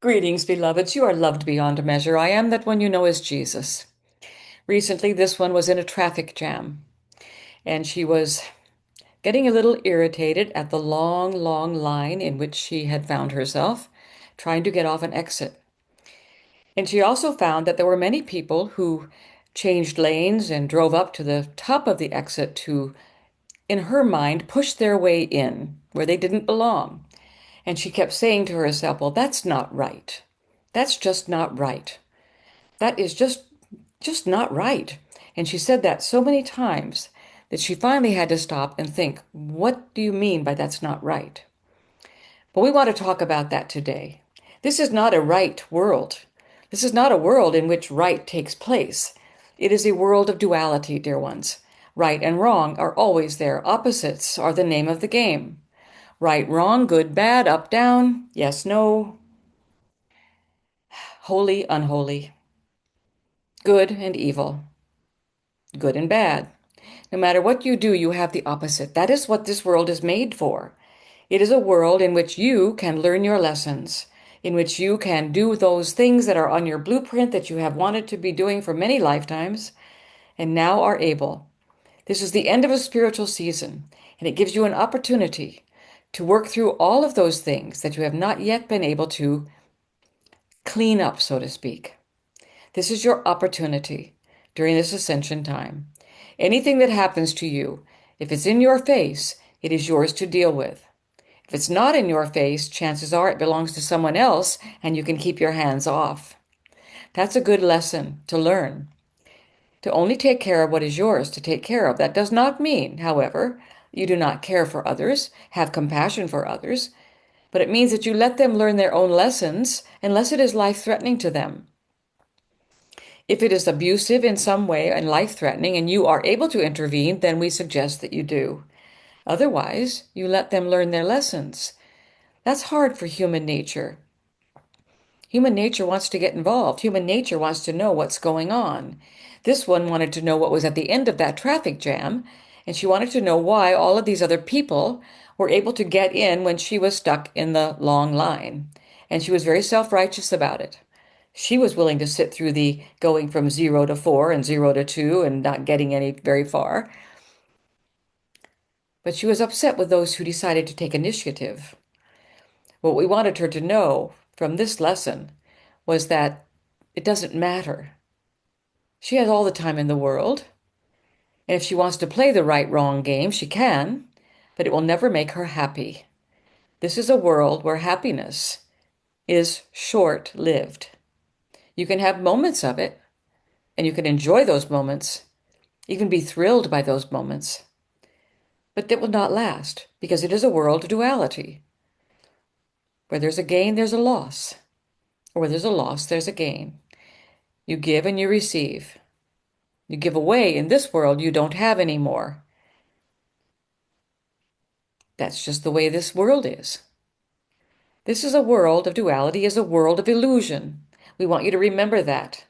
Greetings, beloveds. You are loved beyond measure. I am that one you know as Jesus. Recently, this one was in a traffic jam, and she was getting a little irritated at the long, long line in which she had found herself, trying to get off an exit. And she also found that there were many people who changed lanes and drove up to the top of the exit to, in her mind, push their way in where they didn't belong. And she kept saying to herself, well, that's not right. That's just not right. That is just not right. And she said that so many times that she finally had to stop and think, what do you mean by that's not right? But we want to talk about that today. This is not a right world. This is not a world in which right takes place. It is a world of duality, dear ones. Right and wrong are always there. Opposites are the name of the game. Right, wrong, good, bad, up, down, yes, no, holy, unholy, good and evil, good and bad. No matter what you do, you have the opposite. That is what this world is made for. It is a world in which you can learn your lessons, in which you can do those things that are on your blueprint that you have wanted to be doing for many lifetimes and now are able. This is the end of a spiritual season, and it gives you an opportunity to work through all of those things that you have not yet been able to clean up, so to speak. This is your opportunity during this ascension time. Anything that happens to you, if it's in your face, it is yours to deal with. If it's not in your face, chances are it belongs to someone else and you can keep your hands off. That's a good lesson to learn. To only take care of what is yours to take care of. That does not mean, however, you do not care for others, have compassion for others, but it means that you let them learn their own lessons unless it is life-threatening to them. If it is abusive in some way and life-threatening and you are able to intervene, then we suggest that you do. Otherwise, you let them learn their lessons. That's hard for human nature. Human nature wants to get involved. Human nature wants to know what's going on. This one wanted to know what was at the end of that traffic jam, and she wanted to know why all of these other people were able to get in when she was stuck in the long line. And she was very self-righteous about it. She was willing to sit through the going from 0 to 4 and 0 to 2 and not getting any very far. But she was upset with those who decided to take initiative. What we wanted her to know from this lesson was that it doesn't matter. She has all the time in the world, and if she wants to play the right-wrong game, she can, but it will never make her happy. This is a world where happiness is short-lived. You can have moments of it, and you can enjoy those moments, even be thrilled by those moments, but it will not last because it is a world of duality. Where there's a gain, there's a loss. Or where there's a loss, there's a gain. You give and you receive. You give away in this world you don't have anymore. That's just the way this world is. This is a world of duality, is a world of illusion. We want you to remember that.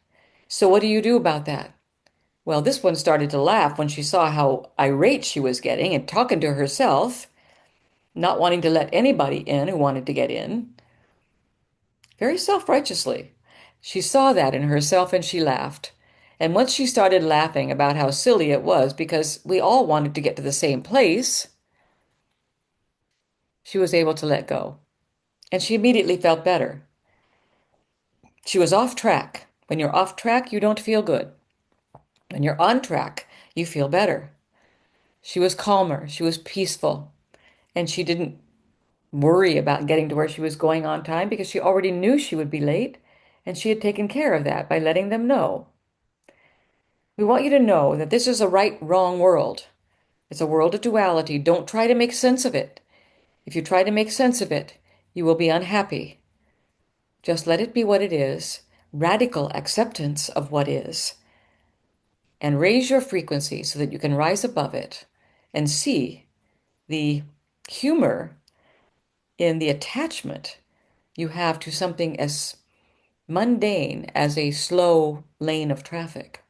So what do you do about that? Well, this one started to laugh when she saw how irate she was getting and talking to herself, not wanting to let anybody in who wanted to get in, very self-righteously. She saw that in herself and she laughed. And once she started laughing about how silly it was because we all wanted to get to the same place, she was able to let go. And she immediately felt better. She was off track. When you're off track, you don't feel good. When you're on track, you feel better. She was calmer. She was peaceful. And she didn't worry about getting to where she was going on time because she already knew she would be late. And she had taken care of that by letting them know. We want you to know that this is a right-wrong world. It's a world of duality. Don't try to make sense of it. If you try to make sense of it, you will be unhappy. Just let it be what it is, radical acceptance of what is, and raise your frequency so that you can rise above it and see the humor in the attachment you have to something as mundane as a slow lane of traffic.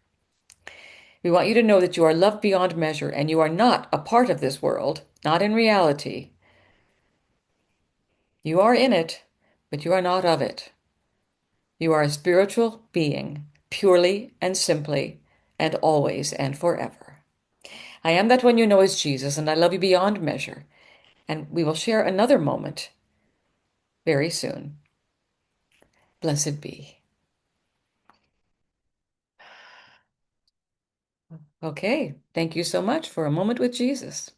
We want you to know that you are loved beyond measure and you are not a part of this world, not in reality. You are in it, but you are not of it. You are a spiritual being, purely and simply, and always and forever. I am that one you know as Jesus, and I love you beyond measure. And we will share another moment very soon. Blessed be. Okay, thank you so much for a moment with Jesus.